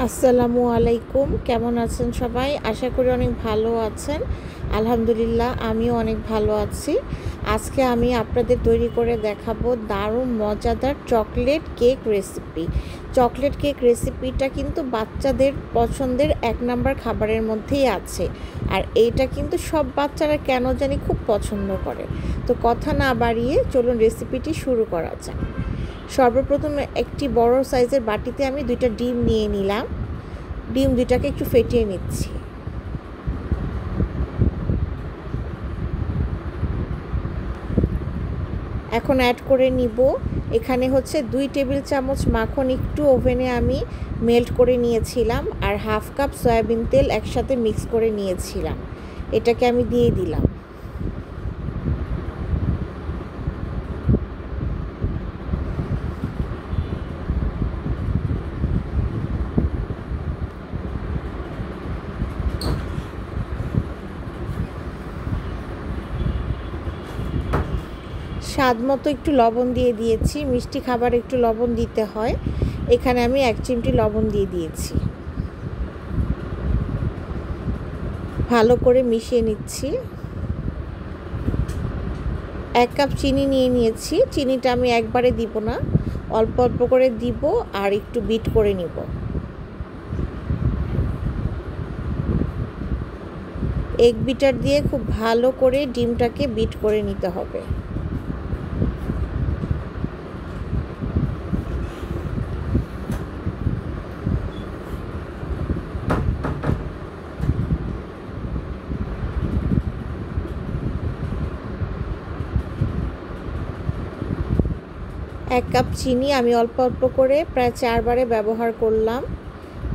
আসসালামু আলাইকুম। কেমন আছেন সবাই? আশা করি অনেক ভালো আছেন। আলহামদুলিল্লাহ আমিও অনেক ভালো আছি। আজকে আমি আপনাদের তৈরি করে দেখাবো দারুণ মজাদার chocolate cake recipe. Chocolate cake রেসিপিটা কিন্তু বাচ্চাদের পছন্দের ১ নাম্বার খাবারের মধ্যেই আছে। আর এইটা কিন্তু সব বাচ্চারা কেন জানি খুব পছন্দ করে। তো কথা না বাড়িয়ে চলুন রেসিপিটি শুরু করা যাক। সর্বপ্রথম একটি বড় সাইজের বাটিতে আমি ২টা ডিম নিয়ে নিলাম। ডিম ২টাকে একটু ফেটিয়ে নিচ্ছি। এখন অ্যাড করে নিব এখানে হচ্ছে ২ টেবিল চামচ মাখন একটু ওভেনে আমি মেল্ট করে নিয়েছিলাম, আর 1/2 কাপ সয়াবিন তেল একসাথে মিক্স করে নিয়েছিলাম। এটাকে আমি দিয়ে দিলাম। স্বাদ মতো একটু লবণ দিয়ে দিয়েছি। মিষ্টি খাবার একটু লবণ দিতে হয়। এখানে আমি ১ চিমটি লবণ দিয়ে দিয়েছি। ভালো করে মিশিয়ে নিচ্ছি। ১ কাপ চিনি নিয়ে নিয়েছি। চিনিটা আমি একবারে দিব না, অল্প অল্প করে দিব আর একটু বিট করে নিব। এগ বিটার দিয়ে খুব ভালো করে ডিমটাকে বিট করে নিতে হবে। এক কাপ চিনি আমি অল্প অল্প করে প্রায় ৪ বারে ব্যবহার করলাম,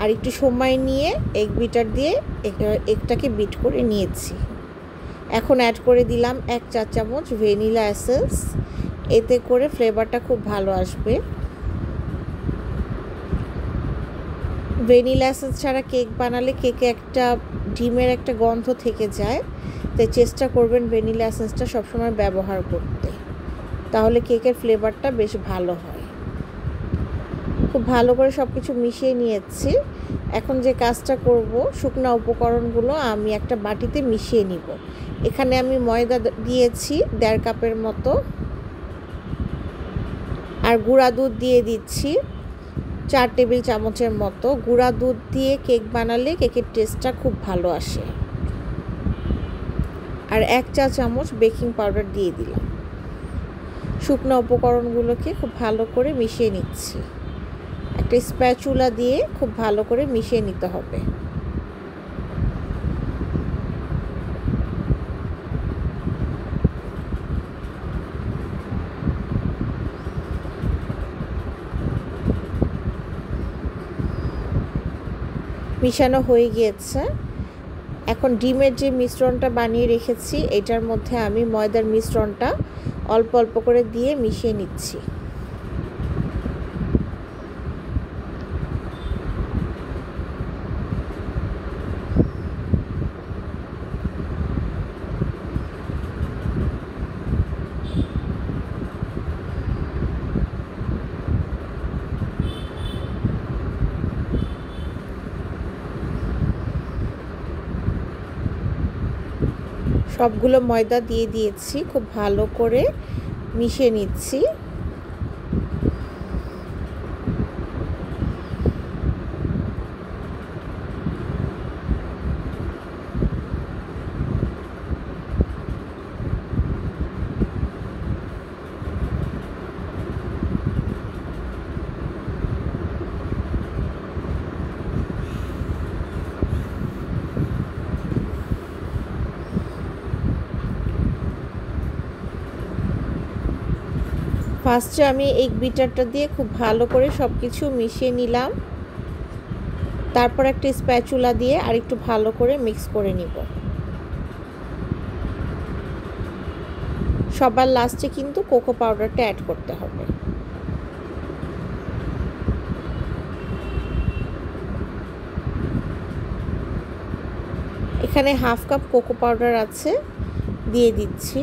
আর একটু সময় নিয়ে এগ বিটার দিয়ে এগটাকে বিট করে নিয়েছি। এখন অ্যাড করে দিলাম ১ চা চামচ ভ্যানিলা এসেন্স। এতে করে ফ্লেভারটা খুব ভালো আসবে। ভ্যানিলা এসেন্স ছাড়া কেক বানালে কেকে একটা ডিমের একটা গন্ধ থেকে যায়, তাই চেষ্টা করবেন ভ্যানিলা এসেন্সটা সবসময় ব্যবহার করতে, তাহলে কেকের ফ্লেভারটা বেশ ভালো হয়। খুব ভালো করে সব কিছু মিশিয়ে নিয়েছি। এখন যে কাজটা করব, শুকনা উপকরণগুলো আমি একটা বাটিতে মিশিয়ে নিব। এখানে আমি ময়দা দিয়েছি ১.৫ কাপের মতো, আর গুঁড়া দুধ দিয়ে দিচ্ছি ৪ টেবিল চামচের মতো। গুঁড়া দুধ দিয়ে কেক বানালে কেকের টেস্টটা খুব ভালো আসে। আর ১ চা চামচ বেকিং পাউডার দিয়ে দিলাম। শুকনো উপকরণগুলোকে খুব ভালো করে মিশিয়ে নিচ্ছি। একটা স্প্যাচুলা দিয়ে খুব ভালো করে মিশিয়ে নিতে হবে। মিশানো হয়ে গিয়েছে। এখন ডিমের যে মিশ্রণটা বানিয়ে রেখেছি, এটার মধ্যে আমি ময়দার মিশ্রণটা অল্প অল্প করে দিয়ে মিশিয়ে নিচ্ছি। সবগুলো ময়দা দিয়ে দিয়েছি, খুব ভালো করে মিশিয়ে নিচ্ছি। ফার্স্টে আমি এগ বিটারটা দিয়ে খুব ভালো করে সব কিছু মিশিয়ে নিলাম। তারপর একটা স্প্যাচুলা দিয়ে আর একটু ভালো করে মিক্স করে নিব। সবার লাস্টে কিন্তু কোকো পাউডারটা অ্যাড করতে হবে। এখানে 1/2 কাপ কোকো পাউডার আছে, দিয়ে দিচ্ছি।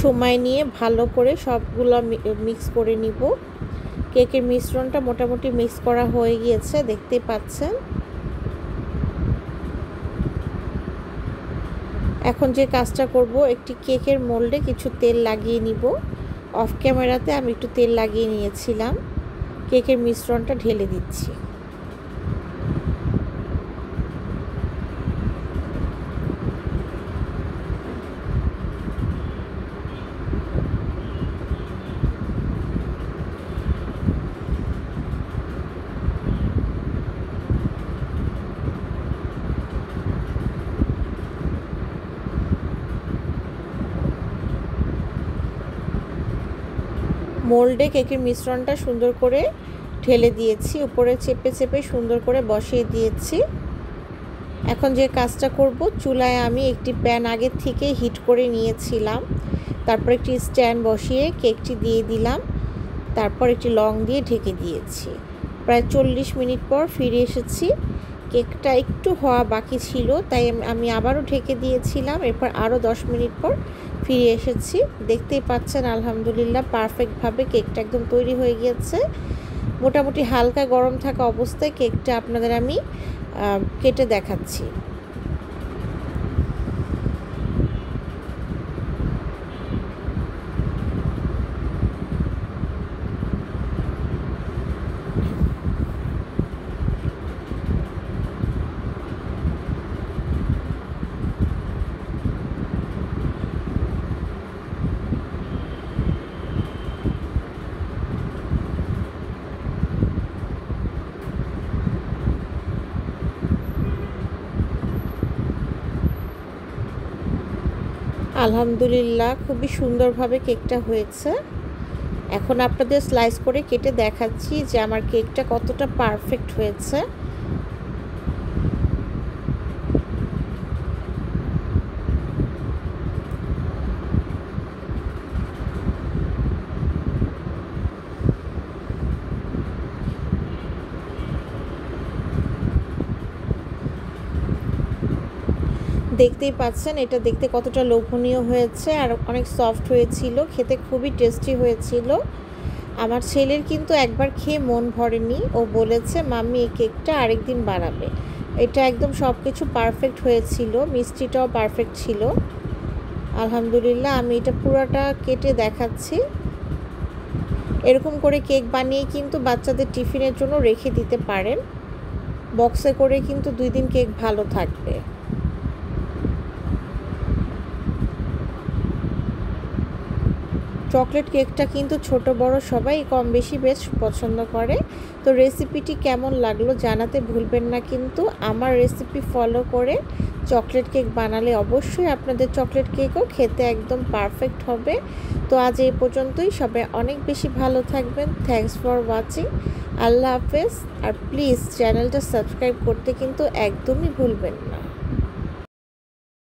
সময় নিয়ে ভালো করে সবগুলো মিক্স করে নিব। কেকের মিশ্রণটা মোটামুটি মিক্স করা হয়ে গিয়েছে, দেখতেই পাচ্ছেন। এখন যে কাজটা করব, একটি কেকের মোল্ডে কিছু তেল লাগিয়ে নিব। অফ ক্যামেরাতে আমি একটু তেল লাগিয়ে নিয়েছিলাম। কেকের মিশ্রণটা ঢেলে দিচ্ছি। মোল্ডে কেকের মিশ্রণটা সুন্দর করে ঢেলে দিয়েছি, উপরে চেপে চেপে সুন্দর করে বসিয়ে দিয়েছি। এখন যে কাজটা করব, চুলায় আমি একটি প্যান আগে থেকে হিট করে নিয়েছিলাম। তারপর একটি স্ট্যান্ড বসিয়ে কেকটি দিয়ে দিলাম। তারপর একটি লং দিয়ে ঢেকে দিয়েছি। প্রায় 40 মিনিট পর ফিরে এসেছি। কেকটা একটু হওয়া বাকি ছিল, তাই আমি আবারও ঢেকে দিয়েছিলাম। এরপর আরও 10 মিনিট পর ফিরে এসেছি। দেখতেই পাচ্ছেন আলহামদুলিল্লাহ পারফেক্টভাবে কেকটা একদম তৈরি হয়ে গিয়েছে। মোটামুটি হালকা গরম থাকা অবস্থায় কেকটা আপনাদের আমি কেটে দেখাচ্ছি। আলহামদুলিল্লাহ খুবই সুন্দরভাবে কেকটা হয়েছে। এখন আপনাদের স্লাইস করে কেটে দেখাচ্ছি যে আমার কেকটা কতটা পারফেক্ট হয়েছে। দেখতেই পাচ্ছেন এটা দেখতে কতটা লোভনীয় হয়েছে, আর অনেক সফট হয়েছিল, খেতে খুবই টেস্টি হয়েছিল। আমার ছেলের কিন্তু একবার খেয়ে মন ভরেনি, ও বলেছে মাম্মি এই কেকটা আরেকদিন বানাবে। এটা একদম সব কিছু পারফেক্ট হয়েছিল, মিষ্টিটাও পারফেক্ট ছিল। আলহামদুলিল্লাহ আমি এটা পুরোটা কেটে দেখাচ্ছি। এরকম করে কেক বানিয়ে কিন্তু বাচ্চাদের টিফিনের জন্য রেখে দিতে পারেন। বক্সে করে কিন্তু 2 দিন কেক ভালো থাকবে। চকলেট কেকটা কিন্তু ছোট বড় সবাই কম বেশি বেশ পছন্দ করে। তো রেসিপিটি কেমন লাগলো জানাতে ভুলবেন না, কিন্তু আমার রেসিপি ফলো করে চকলেট কেক বানালে অবশ্যই আপনাদের চকলেট কেকও খেতে একদম পারফেক্ট হবে। তো আজ এই পর্যন্তই, সবাই অনেক বেশি ভালো থাকবেন। Thanks for watching. আল্লাহ হাফেজ। আর প্লিজ চ্যানেলটা সাবস্ক্রাইব করতে কিন্তু একদমই ভুলবেন না।